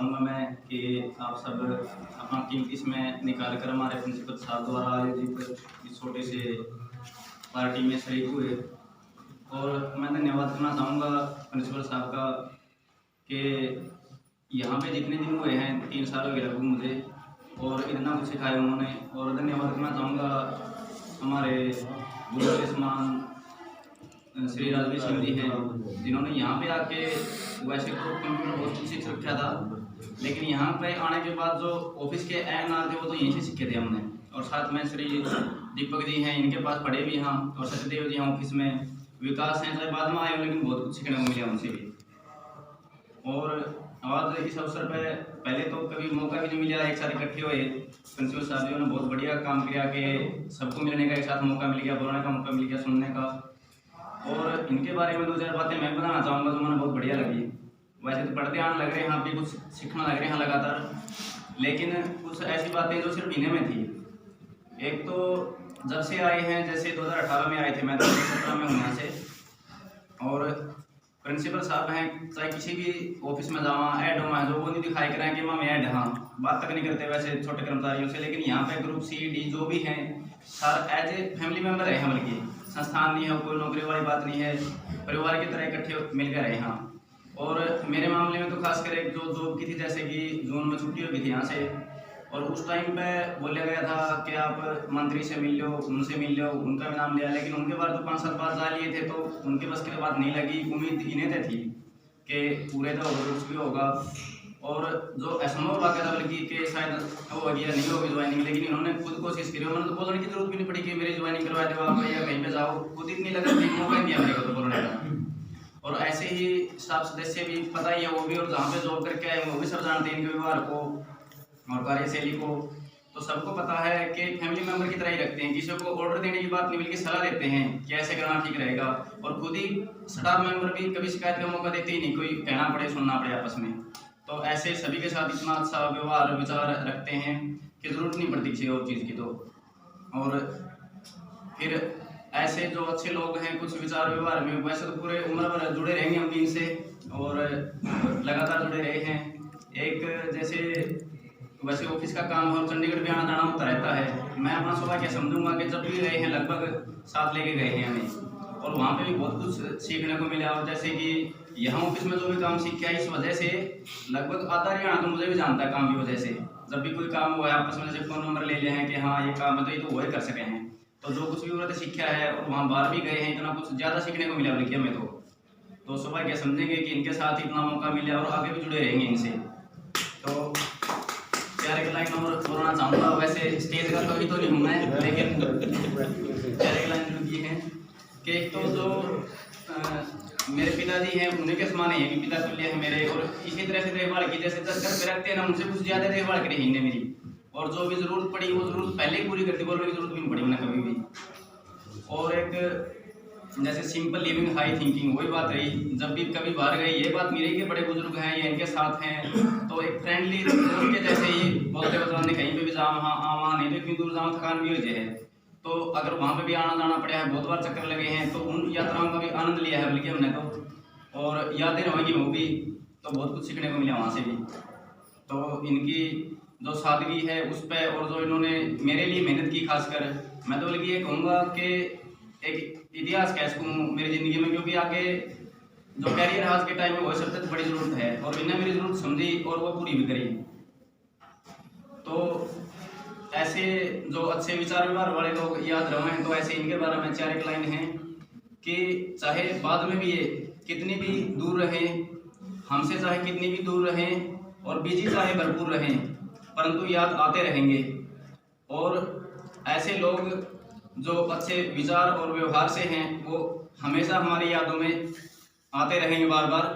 चाहूँगा मैं कि आप सब अपना कीमती समय निकाल कर हमारे प्रिंसिपल साहब द्वारा आयोजित इस छोटे से पार्टी में शरीक हुए। और मैं धन्यवाद करना चाहूँगा प्रिंसिपल साहब का कि यहाँ पे जितने दिन हुए हैं 3 साल हो गए लगभग मुझे, और इतना कुछ सिखाया उन्होंने। और धन्यवाद करना चाहूँगा हमारे गुरु के समान श्री राजवीर सिंह जी हैं, जिन्होंने यहाँ पे आके वैसे तो कंप्यूटर बहुत कुछ सीख रखा था, लेकिन यहाँ पे आने के बाद जो ऑफिस के एएनआर थे वो तो यहीं से सीखे थे हमने। और साथ में श्री दीपक जी हैं, इनके पास पढ़े भी हैं, और सत्यदेव जी हैं ऑफिस में, विकास हैं चाहे बाद में आए हो, लेकिन बहुत कुछ सीखने को मिला उनसे भी। और आज इस अवसर पर पहले तो कभी मौका भी नहीं मिला एक साथ इकट्ठे हुए। प्रिंसिपल साहब जी ने बहुत बढ़िया काम किया कि सबको मिलने का एक साथ मौका मिल गया, बोलने का मौका मिल गया, सुनने का। और इनके बारे में 2-4 बातें मैं बताना चाहूँगा जो मुझे बहुत बढ़िया लगी। वैसे तो पढ़ते आने लग रहे हैं, यहाँ पे कुछ सीखना लग रहे हैं लगातार, लेकिन कुछ ऐसी बातें जो सिर्फ इन्हें में थी। एक तो जब से आए हैं, जैसे 2018 में आए थे, मैं 2017 में हूँ यहाँ से। और प्रिंसिपल साहब हैं, चाहे किसी भी ऑफिस में जावा ऐड हुआ है जो वो नहीं दिखाई कराएं कि मैं ऐड, हाँ बात तक नहीं करते वैसे छोटे कर्मचारियों से, लेकिन यहाँ पे ग्रुप सी डी जो भी हैं sir as a family member है, बल्कि संस्थान नहीं है, कोई नौकरी वाली बात नहीं है, परिवार की तरह इकट्ठे मिलकर रहे। हाँ, और मेरे मामले में तो खासकर एक जो जॉब की थी, जैसे कि जून में छुट्टी हो गई थी यहाँ से, और उस टाइम पे बोला गया था कि आप मंत्री से मिल लो, उनसे मिल लो, उनका भी नाम लिया, लेकिन उनके बाद तो 5-7 बार जा लिए थे, तो उनके बस की बात नहीं लगी। उम्मीद इन्हें थी कि पूरे तो कुछ भी होगा, और जो असंभव वाक़ था बल्कि कि शायद वो गया नहीं होगी ज्वाइनिंग, लेकिन इन्होंने खुद कोशिश करी। उन्होंने तो बोलने की जरूरत भी नहीं पड़ी कि मेरी ज्वाइनिंग करवा दो आप या कहीं पे जाओ, खुद इतनी लगन थी, मौका नहीं दिया मेरे को तो बोलने का। और ऐसे ही स्टाफ सदस्य भी पता ही है वो भी, और जहाँ पे जॉब करके आए वो भी सब जानते हैं इनके व्यवहार को और कार्यशैली को। तो सबको पता है कि फैमिली मेम्बर की तरह ही रखते हैं, किसी को ऑर्डर देने की बात नहीं बल्कि सलाह देते हैं कि ऐसे करना ठीक रहेगा। और खुद ही स्टाफ मेंबर भी कभी शिकायत का मौका देते ही नहीं, कोई कहना पड़े सुनना पड़े आपस में। तो ऐसे सभी के साथ इतना अच्छा व्यवहार विचार रखते हैं कि ज़रूरत नहीं पड़ती किसी और चीज़ की। तो और फिर ऐसे जो अच्छे लोग हैं कुछ विचार व्यवहार में, वैसे तो पूरे उम्र भर जुड़े रहेंगे हम इनसे और लगातार जुड़े रहे हैं। एक जैसे वैसे ऑफिस का काम है और चंडीगढ़ भी आना जाना होता रहता है, मैं अपना स्वभाव क्या समझूंगा कि जब भी गए हैं लगभग साथ लेके गए हैं हमें, और वहाँ पे भी बहुत कुछ सीखने को मिला। और जैसे कि यहाँ ऑफिस में जो भी काम सीखा है, इस वजह से लगभग आधा हरियाणा तो मुझे भी जानता है काम की वजह से। जब भी कोई काम हुआ है आपस में जैसे फ़ोन नंबर ले लिया है कि हाँ ये काम है, तो ये तो वही कर सके हैं। तो जो कुछ भी उन्होंने सीखा है और वहाँ बाहर भी गए हैं, इतना कुछ ज़्यादा सीखने को मिला बल्कि हमें तो सुबह क्या समझेंगे कि इनके साथ इतना मौका मिला और आगे भी जुड़े रहेंगे इनसे। तो प्यारे के लाइन और बोलना चाहूँगा, वैसे स्टेज का कभी तो नहीं हूँ मैं, लेकिन प्यारे के लाइन जो की है कि एक तो जो मेरे पिताजी हैं उन्हीं के समान है कि पिता तुल्य है मेरे, और इसी तरह से देखभाल की जैसे 10 घर पे रखते हैं ना, उनसे कुछ ज़्यादा देखभाल करी है इन्हें मेरी। और जो भी ज़रूरत पड़ी वो ज़रूरत पहले ही पूरी करती, बोलने की ज़रूरत भी नहीं पड़ी उन्हें कभी भी। और एक जैसे सिंपल लिविंग हाई थिंकिंग, वही बात रही जब भी कभी बाहर गई, ये बात मेरी के बड़े बुजुर्ग हैं या इनके साथ हैं तो एक फ्रेंडली दोस्त के जैसे ही बोलते बजाने कहीं पे भी जाओ वहाँ नहीं तो इतनी दूर जाओ थकान भी हो जाए। तो अगर वहाँ पे भी आना जाना पड़ा है, बहुत बार चक्कर लगे हैं, तो उन यात्राओं का भी आनंद लिया है बल्कि हमने तो, और यादें रहेंगी वो भी, तो बहुत कुछ सीखने को मिला वहाँ से भी। तो इनकी जो सादगी है उस पर, और जो इन्होंने मेरे लिए मेहनत की खासकर, मैं तो बल्कि ये कहूँगा कि एक इतिहास कह सकूँ मेरी ज़िंदगी में, क्योंकि आगे जो कैरियर आज के टाइम में वो सबसे बड़ी ज़रूरत है, और इन्हें मेरी ज़रूरत समझी और वो पूरी भी करी। तो ऐसे जो अच्छे विचार व्यवहार वाले लोग याद रहे, तो ऐसे इनके बारे में 4 एक लाइन है कि चाहे बाद में भी ये कितनी भी दूर रहें हमसे, चाहे कितनी भी दूर रहें और बिजी चाहे भरपूर रहें, परंतु याद आते रहेंगे। और ऐसे लोग जो अच्छे विचार और व्यवहार से हैं वो हमेशा हमारी यादों में आते रहेंगे बार बार,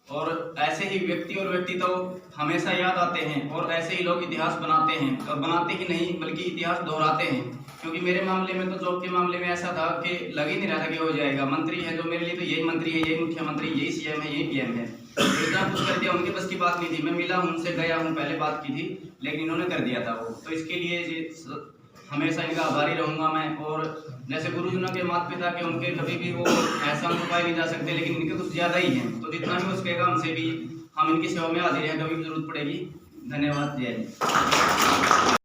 और ऐसे ही व्यक्ति और व्यक्तित्व तो हमेशा याद आते हैं, और ऐसे ही लोग इतिहास बनाते हैं, और बनाते ही नहीं बल्कि इतिहास दोहराते हैं। क्योंकि मेरे मामले में तो जॉब के मामले में ऐसा था कि लग ही नहीं रहा था कि हो जाएगा। मंत्री है जो मेरे लिए तो यही मंत्री है, यही मुख्यमंत्री, यही सीएम है, यही पीएम है, इतना कुछ कर दिया, उनके बस की बात नहीं थी। मैं मिला हूँ उनसे, गया हूँ, पहले बात की थी, लेकिन इन्होंने कर दिया था वो। तो इसके लिए हमेशा इनका आभारी रहूँगा मैं। और जैसे गुरुजनों के माता पिता के, उनके कभी भी वो एहसान तो पाए नहीं जा सकते, लेकिन इनके कुछ ज़्यादा ही हैं, तो जितना भी हो सकेगा उनसे भी हम इनकी सेवा में हाजिर हैं, कभी भी जरूरत पड़ेगी। धन्यवाद। जय हिंद।